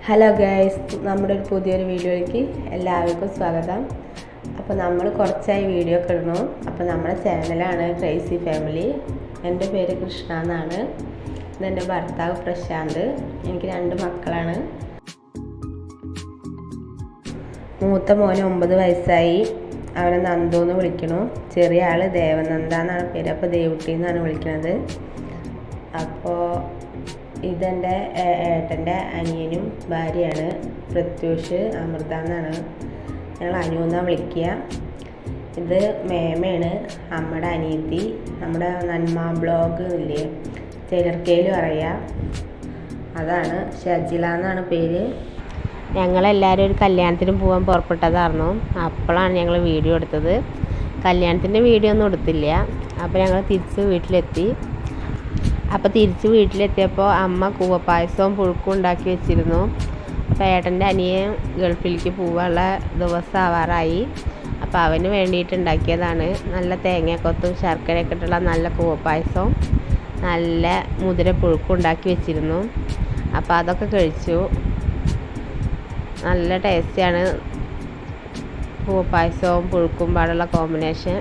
Hello guys, നമ്മുടെ ഒരു പുതിയൊരു വീഡിയോയിലേക്ക് എല്ലാവർക്കും സ്വാഗതം. അപ്പോൾ നമ്മൾ കുറച്ചായി വീഡിയോ ഒക്കെ ഇടുന്നു. അപ്പോൾ നമ്മുടെ ചാനലാണ് ക്രേസി ഫാമിലി. എൻ്റെ പേര് കൃഷ്ണ എന്നാണ്. ഇതെൻ്റെ ഭർത്താവ് പ്രശാന്ത്. എനിക്ക് 2 മക്കളാണ്. മൂത്ത മോന് 9 വയസ്സായി. അവനെ നന്ദു എന്ന് വിളിക്കണു. ചെറിയ ആൾ ദേവനന്ദ എന്നാണ് പേര്. അപ്പോൾ ദേവുട്ടി എന്നാണ് വിളിക്കുന്നത്. അപ്പോൾ ഇതെൻ്റെ ഏട്ടൻ്റെ അനിയനും ഭാര്യയാണ്. പ്രത്യൂഷ് അമൃത എന്നാണ്. ഞങ്ങൾ അനു എന്നാണ് വിളിക്കുക. ഇത് മേമയാണ്, അമ്മയുടെ അനിയത്തി. നമ്മുടെ നന്മ ബ്ലോഗ് ഇല്ലേ, ചിലർക്കേലും അറിയാം, അതാണ്. ഷജില എന്നാണ് പേര്. ഞങ്ങളെല്ലാവരും ഒരു കല്യാണത്തിന് പോകാൻ പുറപ്പെട്ടതായിരുന്നു. അപ്പോഴാണ് ഞങ്ങൾ വീഡിയോ എടുത്തത്. കല്യാണത്തിൻ്റെ വീഡിയോ ഒന്നും എടുത്തില്ല. അപ്പോൾ ഞങ്ങൾ തിരിച്ച് വീട്ടിലെത്തി. അപ്പോൾ തിരിച്ച് വീട്ടിലെത്തിയപ്പോൾ അമ്മ കൂവപ്പായസവും പുഴുക്കും ഉണ്ടാക്കി വെച്ചിരുന്നു. അപ്പോൾ ഏട്ടൻ്റെ അനിയൻ ഗൾഫിലേക്ക് പോകാനുള്ള ദിവസം ആവാറായി. അപ്പോൾ അവന് വേണ്ടിയിട്ട് ഉണ്ടാക്കിയതാണ്. നല്ല തേങ്ങക്കൊത്തും ശർക്കരയൊക്കെ ഇട്ടുള്ള നല്ല കൂവപ്പായസവും നല്ല മുതിര പുഴുക്കും ഉണ്ടാക്കി വെച്ചിരുന്നു. അപ്പോൾ അതൊക്കെ കഴിച്ചു. നല്ല ടേസ്റ്റിയാണ് കൂവപ്പായസവും പുഴുക്കും പാടുള്ള കോമ്പിനേഷൻ.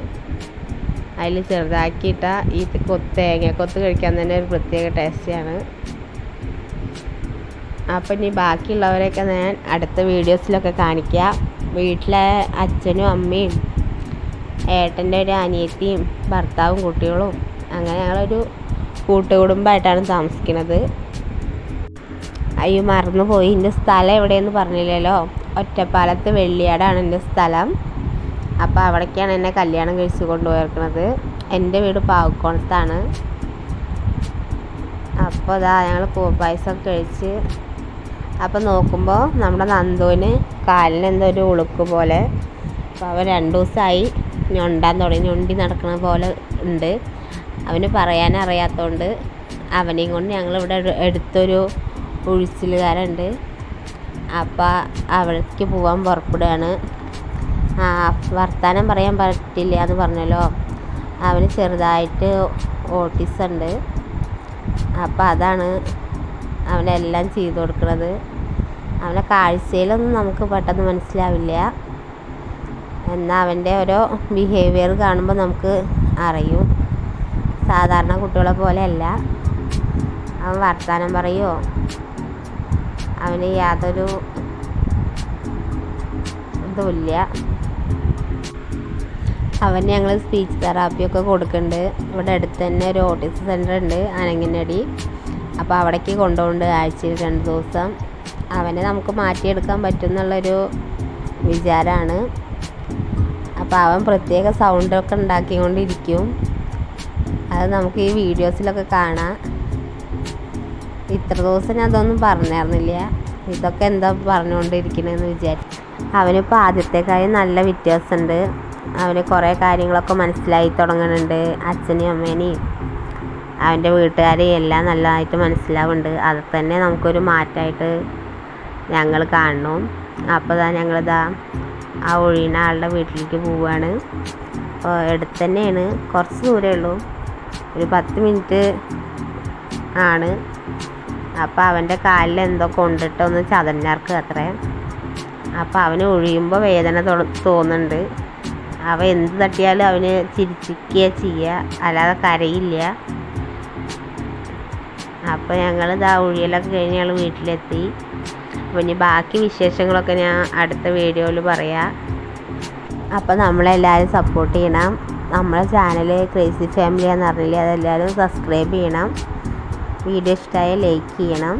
അതിൽ ചെറുതാക്കിയിട്ട ഈ തേങ്ങക്കൊത്ത് കഴിക്കാൻ തന്നെ ഒരു പ്രത്യേക ടേസ്റ്റിയാണ്. അപ്പം ഇനി ബാക്കിയുള്ളവരെയൊക്കെ ഞാൻ അടുത്ത വീഡിയോസിലൊക്കെ കാണിക്കാം. വീട്ടിലെ അച്ഛനും അമ്മയും ഏട്ടൻ്റെ ഒരു അനിയത്തിയും ഭർത്താവും കുട്ടികളും, അങ്ങനെ ഞങ്ങളൊരു കൂട്ടുകുടുംബമായിട്ടാണ് താമസിക്കുന്നത്. അയ്യോ, മറന്നുപോയി, എൻ്റെ സ്ഥലം എവിടെയെന്ന് പറഞ്ഞില്ലല്ലോ. ഒറ്റപ്പാലത്ത് വെള്ളിയാടാണ് എൻ്റെ സ്ഥലം. അപ്പോൾ അവിടേക്കാണ് എന്നെ കല്യാണം കഴിച്ച് കൊണ്ടുപോയിരിക്കുന്നത്. എൻ്റെ വീട് പാവക്കോണത്താണ്. അപ്പോൾ അതാ ഞങ്ങൾ കൂവപ്പായസമൊക്കെ കഴിച്ച്. അപ്പോൾ നോക്കുമ്പോൾ നമ്മുടെ നന്ദുവിന് കാലിന് എന്തോ ഒരു ഉളുക്ക് പോലെ. അപ്പോൾ അവൻ 2 ദിവസമായി ഞൊണ്ടാൻ തുടങ്ങി. ഞൊണ്ടി നടക്കുന്ന പോലെ ഉണ്ട്. അവന് പറയാനറിയാത്തതുകൊണ്ട് അവനെയും കൊണ്ട് ഞങ്ങളിവിടെ അടുത്തൊരു ഉഴിച്ചിലുകാരുണ്ട്. അപ്പോൾ അവിടേക്ക് പോകാൻ പുറപ്പെടുകയാണ്. വർത്താനം പറയാൻ പറ്റില്ല എന്ന് പറഞ്ഞല്ലോ. അവന് ചെറുതായിട്ട് ഓട്ടിസം ഉണ്ട്. അപ്പോൾ അതാണ് അവനെല്ലാം ചെയ്തു കൊടുക്കുന്നത്. അവനെ കാഴ്ചയിലൊന്നും നമുക്ക് പെട്ടെന്ന് മനസ്സിലാവില്ല. എന്നാൽ അവൻ്റെ ഓരോ ബിഹേവിയർ കാണുമ്പോൾ നമുക്ക് അറിയും. സാധാരണ കുട്ടികളെ പോലെയല്ല. അവൻ വർത്താനം പറയുമോ, അവന് യാതൊരു ഇതുമില്ല. അവന് ഞങ്ങൾ സ്പീച്ച് തെറാപ്പിയൊക്കെ കൊടുക്കുന്നുണ്ട്. ഇവിടെ അടുത്ത് തന്നെ ഒരു ഓട്ടിസം സെൻ്റർ ഉണ്ട്, അനങ്ങിനടി. അപ്പോൾ അവിടേക്ക് കൊണ്ടുപോകുന്നുണ്ട് ആഴ്ചയിൽ 2 ദിവസം. അവനെ നമുക്ക് മാറ്റിയെടുക്കാൻ പറ്റും എന്നുള്ളൊരു വിചാരമാണ്. അപ്പോൾ അവൻ പ്രത്യേക സൗണ്ടൊക്കെ ഉണ്ടാക്കിക്കൊണ്ടിരിക്കും. അത് നമുക്ക് ഈ വീഡിയോസിലൊക്കെ കാണാം. ഇത്ര ദിവസം ഞാൻ അതൊന്നും പറഞ്ഞിരുന്നില്ല. ഇതൊക്കെ എന്താ പറഞ്ഞുകൊണ്ടിരിക്കണമെന്ന് വിചാരിച്ചു. അവനിപ്പോൾ ആദ്യത്തേക്കായി നല്ല വ്യത്യാസമുണ്ട്. അവന് കുറേ കാര്യങ്ങളൊക്കെ മനസ്സിലായി തുടങ്ങുന്നുണ്ട്. അച്ഛനെയും അമ്മേനെയും അവൻ്റെ വീട്ടുകാരെയും എല്ലാം നല്ലതായിട്ട് മനസ്സിലാവുന്നുണ്ട്. അത് തന്നെ നമുക്കൊരു മാറ്റമായിട്ട് ഞങ്ങൾ കാണുന്നു. അപ്പോൾ ഞങ്ങളിതാ ആ ഒഴിയുന്ന ആളുടെ വീട്ടിലേക്ക് പോവുകയാണ്. അപ്പോൾ അടുത്ത് തന്നെയാണ്, കുറച്ച് ദൂരമേ ഉള്ളൂ, ഒരു 10 മിനിറ്റ് ആണ്. അപ്പോൾ അവൻ്റെ കാലിൽ എന്തോ കൊണ്ടിട്ടൊന്ന് ചതഞ്ഞാർക്ക് അത്രേ. അപ്പോൾ അവന് ഒഴിയുമ്പോൾ വേദന തോന്നുന്നുണ്ട്. അവൻ എന്ത് തട്ടിയാലും അവന് ചിരിച്ചിരിക്കുക ചെയ്യുക, അല്ലാതെ കരയില്ല. അപ്പോൾ ഞങ്ങൾ ഒഴിയലൊക്കെ കഴിഞ്ഞ് ഞങ്ങൾ വീട്ടിലെത്തി. അപ്പോൾ ഇനി ബാക്കി വിശേഷങ്ങളൊക്കെ ഞാൻ അടുത്ത വീഡിയോയിൽ പറയാം. അപ്പോൾ നമ്മളെല്ലാവരും സപ്പോർട്ട് ചെയ്യണം. നമ്മളെ ചാനൽ ക്രേസി ഫാമിലി എന്ന് പറഞ്ഞില്ലേ, അതെല്ലാവരും സബ്സ്ക്രൈബ് ചെയ്യണം. വീഡിയോ ഇഷ്ടമായ ലൈക്ക് ചെയ്യണം.